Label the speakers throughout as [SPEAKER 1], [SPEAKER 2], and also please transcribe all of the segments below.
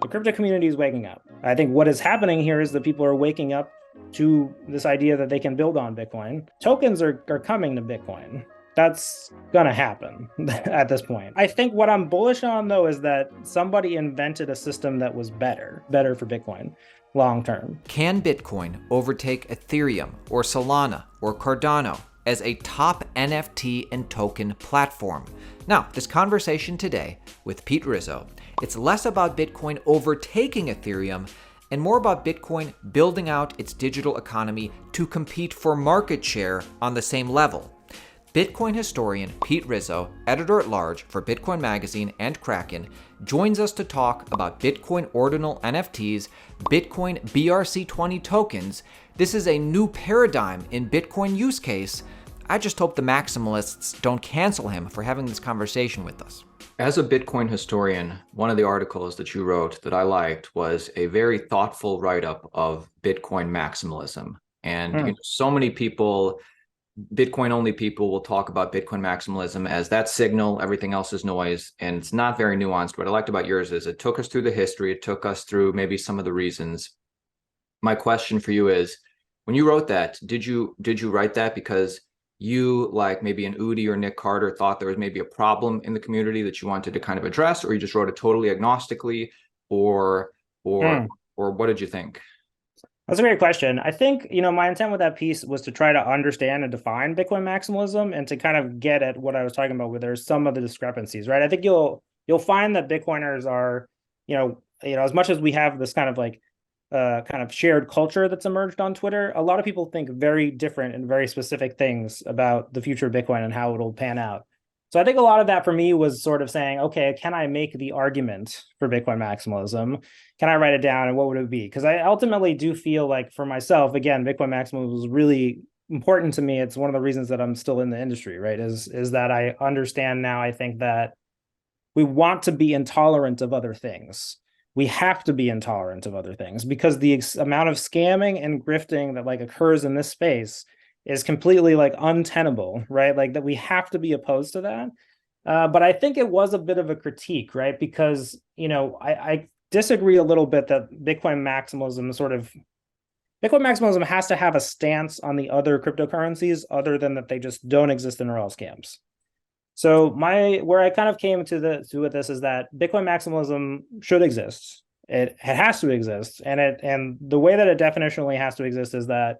[SPEAKER 1] The crypto community is waking up. I think what is happening here is that people are waking up to this idea that they can build on Bitcoin. Tokens are coming to Bitcoin. That's gonna happen at this point. I think what I'm bullish on, though, is that somebody invented a system that was better for Bitcoin long term.
[SPEAKER 2] Can Bitcoin overtake Ethereum or Solana or Cardano as a top NFT and token platform? Now, this conversation today with Pete Rizzo, it's less about Bitcoin overtaking Ethereum and more about Bitcoin building out its digital economy to compete for market share on the same level. Bitcoin historian Pete Rizzo, editor-at-large for Bitcoin Magazine and Kraken, joins us to talk about Bitcoin Ordinal NFTs, Bitcoin BRC20 tokens. This is a new paradigm in Bitcoin use case. I just hope the maximalists don't cancel him for having this conversation with us.
[SPEAKER 3] As a Bitcoin historian, one of the articles that you wrote that I liked was a very thoughtful write-up of Bitcoin maximalism. And so many people, Bitcoin-only people, will talk about Bitcoin maximalism as that signal, everything else is noise, and it's not very nuanced. What I liked about yours is it took us through the history, it took us through maybe some of the reasons. My question for you is, when you wrote that, did you write that because you, like maybe an Udi or Nick Carter, thought there was maybe a problem in the community that you wanted to kind of address, or you just wrote it totally agnostically, or what did you think?
[SPEAKER 1] That's a great question. I think, my intent with that piece was to try to understand and define Bitcoin maximalism and to kind of get at what I was talking about, where there's some of the discrepancies, right? I think you'll find that Bitcoiners are, as much as we have this kind of shared culture that's emerged on Twitter, a lot of people think very different and very specific things about the future of Bitcoin and how it'll pan out. So I think a lot of that for me was sort of saying, okay, can I make the argument for Bitcoin maximalism? Can I write it down, and what would it be? Because I ultimately do feel like, for myself, again, Bitcoin maximalism was really important to me. It's one of the reasons that I'm still in the industry, right? Is that I understand now, I think, that we want to be intolerant of other things. We have to be intolerant of other things because the amount of scamming and grifting that occurs in this space is completely untenable, right? That we have to be opposed to that. But I think it was a bit of a critique, right? Because, I disagree a little bit that Bitcoin maximalism has to have a stance on the other cryptocurrencies other than that they just don't exist and are all scams. So where I kind of came to with this is that Bitcoin maximalism should exist. It has to exist, and the way that it definitionally has to exist is that,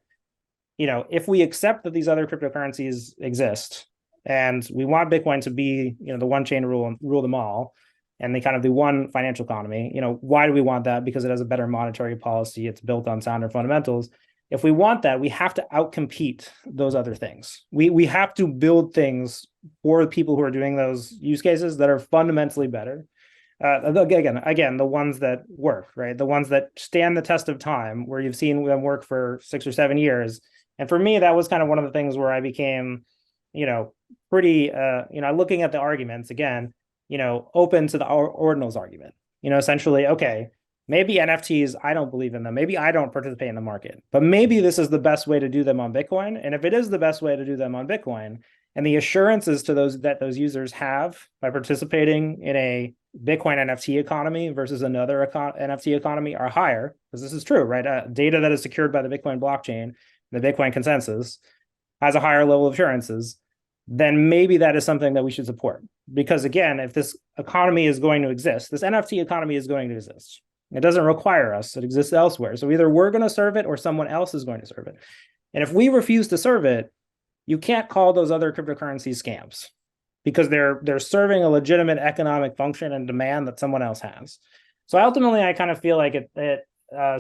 [SPEAKER 1] if we accept that these other cryptocurrencies exist, and we want Bitcoin to be, the one chain to rule them all, and the one financial economy, why do we want that? Because it has a better monetary policy. It's built on sounder fundamentals. If we want that, we have to outcompete those other things. We have to build things for people who are doing those use cases that are fundamentally better. Again, the ones that work, right? The ones that stand the test of time, where you've seen them work for 6 or 7 years. And for me, that was kind of one of the things where I became, pretty, looking at the arguments again, open to the Ordinals argument. Essentially, okay, maybe NFTs, I don't believe in them. Maybe I don't participate in the market, but maybe this is the best way to do them on Bitcoin. And if it is the best way to do them on Bitcoin, and the assurances to those users have by participating in a Bitcoin NFT economy versus another NFT economy are higher, because this is true, right? Data that is secured by the Bitcoin blockchain, the Bitcoin consensus, has a higher level of assurances, then maybe that is something that we should support. Because again, if this economy is going to exist, this NFT economy is going to exist. It doesn't require us. It exists elsewhere. So either we're going to serve it or someone else is going to serve it. And if we refuse to serve it, you can't call those other cryptocurrencies scams, because they're serving a legitimate economic function and demand that someone else has. So ultimately, I kind of feel like it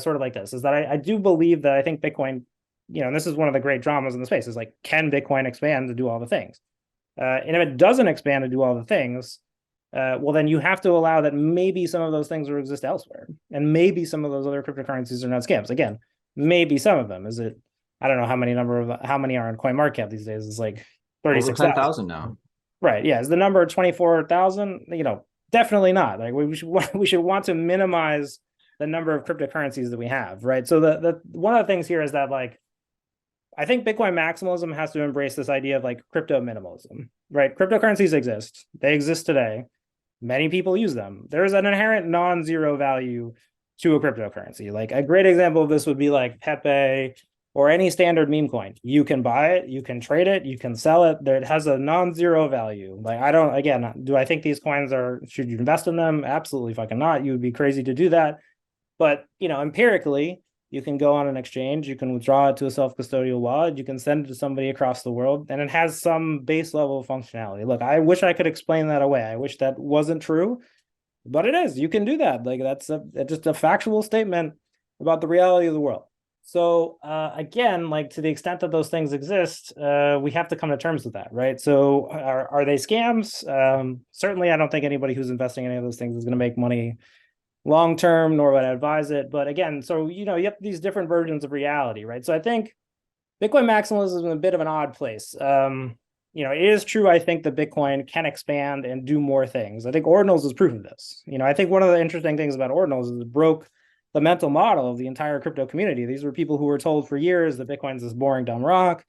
[SPEAKER 1] sort of like this, is that I do believe that I think Bitcoin, and this is one of the great dramas in the space, is can Bitcoin expand to do all the things? And if it doesn't expand to do all the things, well, then you have to allow that maybe some of those things will exist elsewhere. And maybe some of those other cryptocurrencies are not scams. Again, maybe some of them. Is it, I don't know how many are on CoinMarketCap these days. It's 36,000.
[SPEAKER 3] 10,000 now.
[SPEAKER 1] Right. Yeah. Is the number 24,000? Definitely not. We should want to minimize the number of cryptocurrencies that we have. Right. So the one of the things here is that I think Bitcoin maximalism has to embrace this idea of crypto minimalism. Right. Cryptocurrencies exist. They exist today. Many people use them. There's an inherent non-zero value to a cryptocurrency. Like a great example of this would be like Pepe or any standard meme coin. You can buy it, you can trade it, you can sell it. There, it has a non-zero value. Like I don't, again, do I think these coins are, should you invest in them? Absolutely fucking not. You would be crazy to do that. But, empirically, you can go on an exchange, you can withdraw it to a self-custodial wallet, you can send it to somebody across the world, and it has some base level of functionality. Look, I wish I could explain that away. I wish that wasn't true, but it is. You can do that. Like that's just a factual statement about the reality of the world. So again, like to the extent that those things exist, we have to come to terms with that, right? So are they scams? Certainly, I don't think anybody who's investing in any of those things is going to make money long term, nor would I advise it. But again, so you have these different versions of reality, right? So I think Bitcoin maximalism is in a bit of an odd place. It is true, I think, that Bitcoin can expand and do more things. I think Ordinals is proof of this. I think one of the interesting things about Ordinals is it broke the mental model of the entire crypto community. These were people who were told for years that Bitcoin's this boring, dumb rock,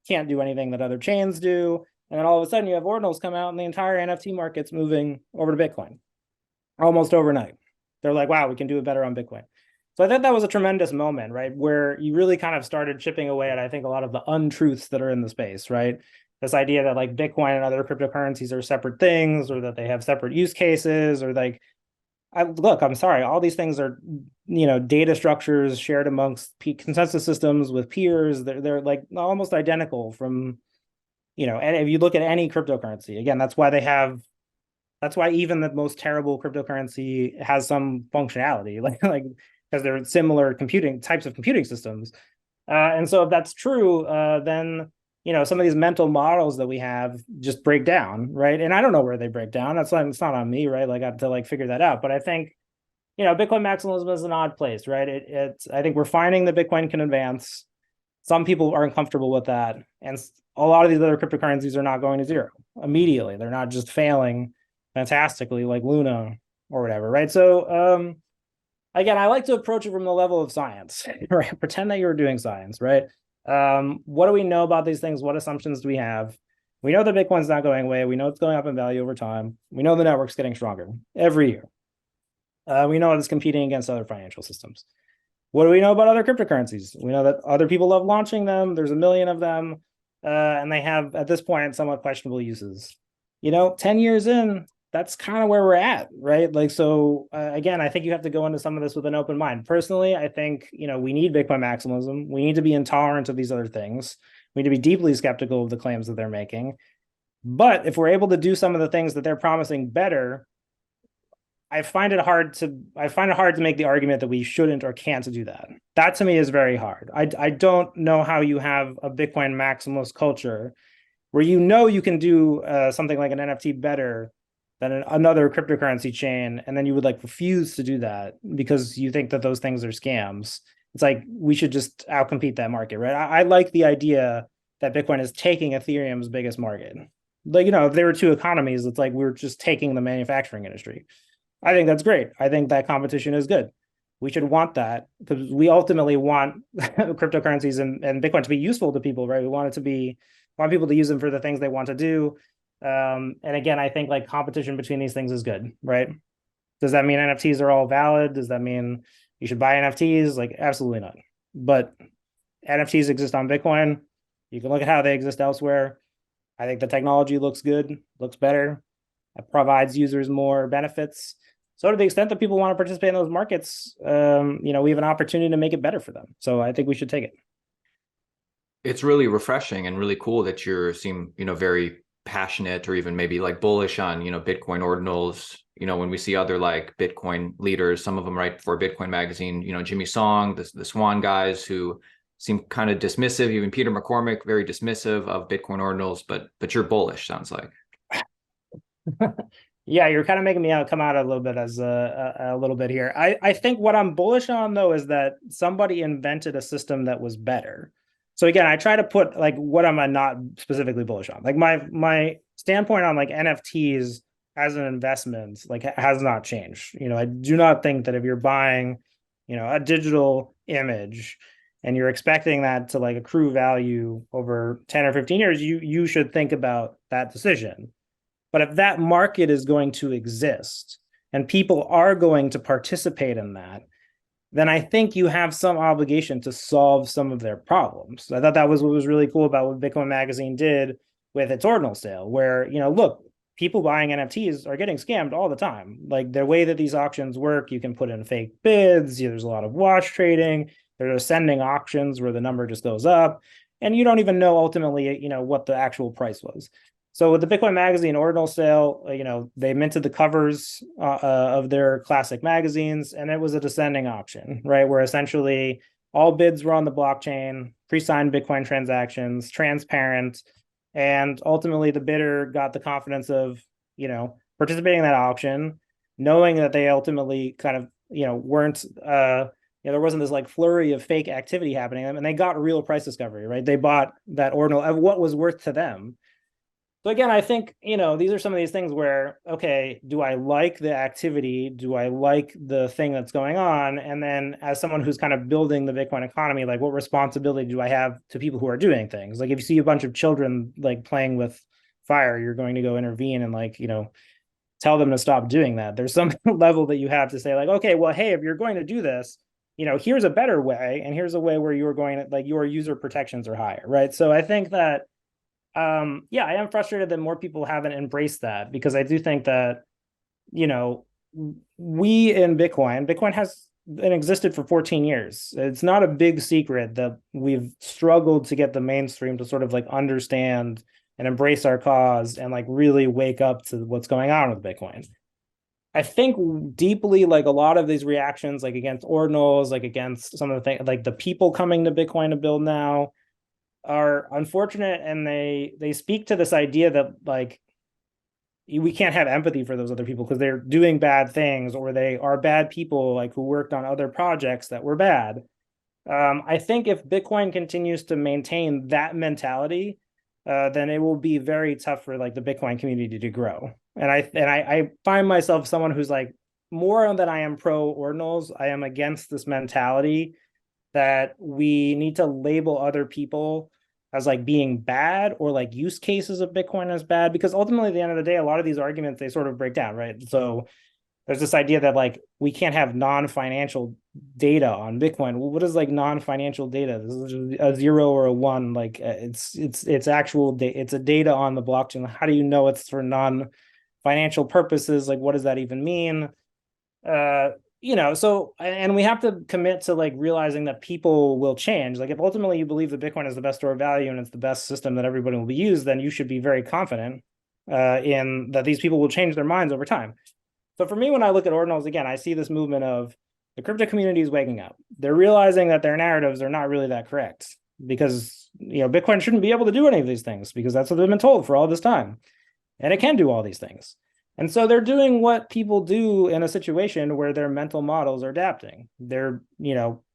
[SPEAKER 1] can't do anything that other chains do. And then all of a sudden you have Ordinals come out and the entire NFT market's moving over to Bitcoin almost overnight. They're like, wow, we can do it better on Bitcoin. So I think that was a tremendous moment, right? Where you really kind of started chipping away at, I think, a lot of the untruths that are in the space, right? This idea that like Bitcoin and other cryptocurrencies are separate things, or that they have separate use cases, or like, I'm sorry, all these things are, data structures shared amongst consensus systems with peers. They're like almost identical from, and if you look at any cryptocurrency, again, that's why even the most terrible cryptocurrency has some functionality, like because they're similar types of computing systems. And so if that's true, then some of these mental models that we have just break down, right? And I don't know where they break down. It's not on me, right? Like I have to figure that out. But I think Bitcoin maximalism is an odd place, right? I think we're finding that Bitcoin can advance. Some people are uncomfortable with that, and a lot of these other cryptocurrencies are not going to zero immediately. They're not just failing fantastically like Luna or whatever, right? So again, I like to approach it from the level of science, right? Pretend that you're doing science, right? What do we know about these things? What assumptions do we have? We know that Bitcoin's not going away. We know it's going up in value over time. We know the network's getting stronger every year. We know it's competing against other financial systems. What do we know about other cryptocurrencies? We know that other people love launching them. There's a million of them, and they have, at this point, somewhat questionable uses. 10 years in, that's kind of where we're at, right? Like, so again, I think you have to go into some of this with an open mind. Personally, I think, we need Bitcoin maximalism. We need to be intolerant of these other things. We need to be deeply skeptical of the claims that they're making. But if we're able to do some of the things that they're promising better, I find it hard to make the argument that we shouldn't or can't do that. That to me is very hard. I don't know how you have a Bitcoin maximalist culture where you can do something like an NFT better than another cryptocurrency chain, and then you would refuse to do that because you think that those things are scams. It's like we should just outcompete that market, right? I like the idea that Bitcoin is taking Ethereum's biggest market. Like, if there were two economies, it's like we're just taking the manufacturing industry. I think that's great. I think that competition is good. We should want that because we ultimately want cryptocurrencies and Bitcoin to be useful to people, right? We want people to use them for the things they want to do. And again, I think competition between these things is good, right? Does that mean NFTs are all valid? Does that mean you should buy NFTs? Absolutely not. But NFTs exist on Bitcoin. You can look at how they exist elsewhere. I think the technology looks good, looks better. It provides users more benefits. So to the extent that people want to participate in those markets, we have an opportunity to make it better for them. So I think we should take it.
[SPEAKER 3] It's really refreshing and really cool that you seem, very passionate or even maybe bullish on, Bitcoin ordinals. When we see other Bitcoin leaders, some of them write for Bitcoin Magazine, Jimmy Song, the Swan guys who seem kind of dismissive, even Peter McCormick, very dismissive of Bitcoin ordinals, but you're bullish, sounds like.
[SPEAKER 1] Yeah, you're kind of making me come out a little bit as a little bit here. I think what I'm bullish on though is that somebody invented a system that was better. So again, I try to put what am I not specifically bullish on? My standpoint on NFTs as an investment has not changed. I do not think that if you're buying, a digital image and you're expecting that to accrue value over 10 or 15 years, you should think about that decision. But if that market is going to exist and people are going to participate in that, then I think you have some obligation to solve some of their problems. I thought that was what was really cool about what Bitcoin Magazine did with its Ordinal sale, where, look, people buying NFTs are getting scammed all the time. Like the way that these auctions work, you can put in fake bids. There's a lot of wash trading. There's ascending auctions where the number just goes up, and you don't even know ultimately, what the actual price was. So with the Bitcoin Magazine Ordinal sale, they minted the covers of their classic magazines, and it was a descending auction, right? Where essentially all bids were on the blockchain, pre-signed Bitcoin transactions, transparent, and ultimately the bidder got the confidence of, participating in that auction, knowing that they ultimately kind of, weren't, there wasn't this like flurry of fake activity happening, and they got real price discovery, right? They bought that Ordinal of what was worth to them. So again, I think, these are some of these things where, okay, do I like the activity? Do I like the thing that's going on? And then as someone who's kind of building the Bitcoin economy, like what responsibility do I have to people who are doing things? Like if you see a bunch of children like playing with fire, you're going to go intervene and like, tell them to stop doing that. There's some level that you have to say like, okay, well, hey, if you're going to do this, here's a better way. And here's a way where you're going to like your user protections are higher, right? So I think that yeah, I am frustrated that more people haven't embraced that, because I do think that, we in Bitcoin has been existed for 14 years. It's not a big secret that we've struggled to get the mainstream to sort of like understand and embrace our cause and like really wake up to what's going on with Bitcoin. I think deeply, like a lot of these reactions, like against Ordinals, like against some of the things, like the people coming to Bitcoin to build now, are unfortunate, and they speak to this idea that like we can't have empathy for those other people because they're doing bad things, or they are bad people like who worked on other projects that were bad. I think if Bitcoin continues to maintain that mentality, then it will be very tough for like the Bitcoin community to grow. And I find myself someone who's like, more than I am pro Ordinals, I am against this mentality that we need to label other people as like being bad, or like use cases of Bitcoin as bad, because ultimately at the end of the day, a lot of these arguments, they sort of break down, right? So there's this idea that like we can't have non-financial data on Bitcoin. Well, what is like non-financial data? This is a 0 or a 1. Like it's actual data. It's a data on the blockchain. How do you know it's for non-financial purposes? Like what does that even mean? So, and we have to commit to like realizing that people will change. Like if ultimately you believe that Bitcoin is the best store of value and it's the best system that everybody will be used, then you should be very confident in that these people will change their minds over time. So for me, when I look at Ordinals, again, I see this movement of the crypto community is waking up. They're realizing that their narratives are not really that correct, because, Bitcoin shouldn't be able to do any of these things because that's what they've been told for all this time. And it can do all these things. And so they're doing what people do in a situation where their mental models are adapting. They're,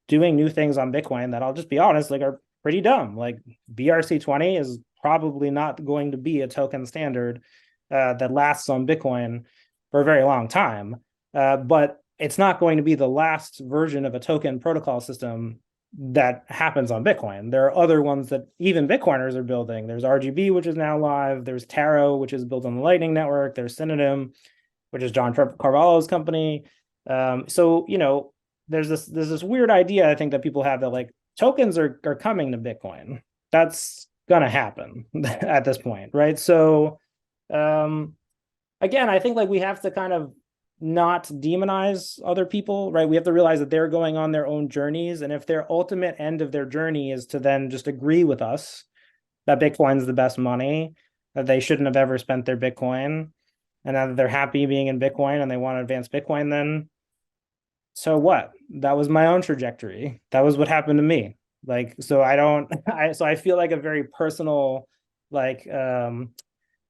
[SPEAKER 1] doing new things on Bitcoin that, I'll just be honest, like are pretty dumb. Like BRC20 is probably not going to be a token standard that lasts on Bitcoin for a very long time. But it's not going to be the last version of a token protocol system that happens on Bitcoin. There are other ones that even Bitcoiners are building. There's RGB, which is now live. There's Taro, which is built on the Lightning Network. There's Synonym, which is John Carvalho's company. So, there's this weird idea, I think, that people have that like tokens are coming to Bitcoin. That's gonna happen at this point, right? So, again, I think like we have to kind of not demonize other people, right? We have to realize that they're going on their own journeys. And if their ultimate end of their journey is to then just agree with us that Bitcoin's the best money, that they shouldn't have ever spent their Bitcoin, and that they're happy being in Bitcoin and they want to advance Bitcoin, then so what? That was my own trajectory. That was what happened to me. Like, so I feel like a very personal, like,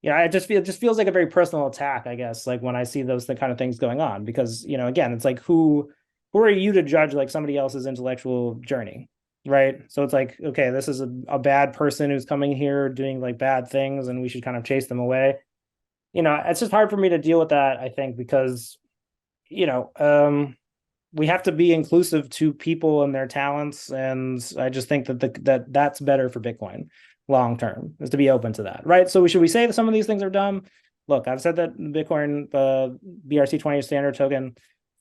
[SPEAKER 1] it just feels like a very personal attack, I guess, like when I see those kind of things going on, because, again, it's like, who are you to judge like somebody else's intellectual journey, right? So it's like, okay, this is a bad person who's coming here doing like bad things and we should kind of chase them away. It's just hard for me to deal with that, I think, because, we have to be inclusive to people and their talents. And I just think that that's better for Bitcoin long term, is to be open to that, right? So should we say that some of these things are dumb? look, I've said that Bitcoin, BRC20 standard token,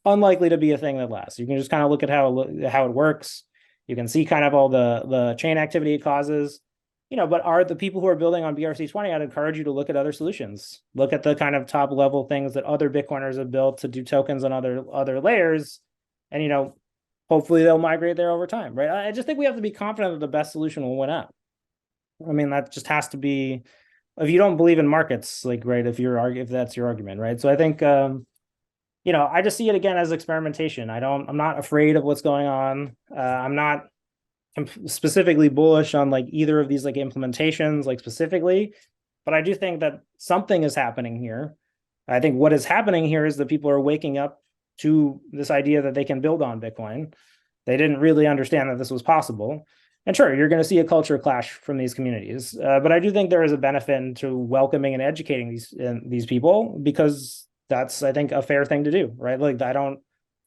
[SPEAKER 1] unlikely to be a thing that lasts. You can just kind of look at how it works. You can see kind of all the chain activity it causes. But are the people who are building on BRC20, I'd encourage you to look at other solutions. Look at the kind of top level things that other Bitcoiners have built to do tokens on other layers. And, hopefully they'll migrate there over time, right? I just think we have to be confident that the best solution will win out. I mean, that just has to be, if you don't believe in markets, like, right, if that's your argument, right? So I think, I just see it again as experimentation. I'm not afraid of what's going on. I'm not specifically bullish on like either of these like implementations, like specifically, but I do think that something is happening here. I think what is happening here is that people are waking up to this idea that they can build on Bitcoin. They didn't really understand that this was possible. And sure, you're going to see a culture clash from these communities, but I do think there is a benefit into welcoming and educating these people, because that's, I think, a fair thing to do, right? Like, I don't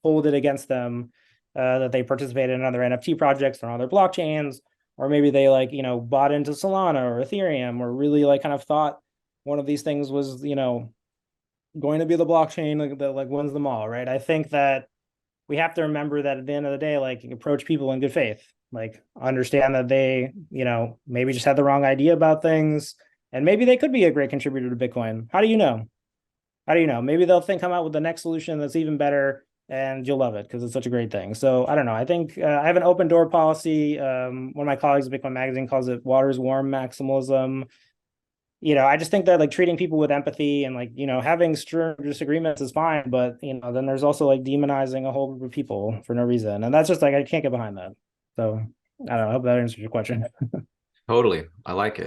[SPEAKER 1] hold it against them that they participated in other NFT projects or other blockchains, or maybe they like, bought into Solana or Ethereum, or really like kind of thought one of these things was, going to be the blockchain that like wins them all, right? I think that we have to remember that at the end of the day, like, approach people in good faith, like understand that they, maybe just had the wrong idea about things, and maybe they could be a great contributor to Bitcoin. How do you know? Maybe they'll come out with the next solution that's even better, and you'll love it because it's such a great thing. So I don't know. I think I have an open door policy. One of my colleagues at Bitcoin Magazine calls it water's warm maximalism. I just think that like treating people with empathy and like, having stern disagreements is fine, but then there's also like demonizing a whole group of people for no reason. And that's just like, I can't get behind that. So I don't know. I hope that answers your question.
[SPEAKER 3] Totally. I like it.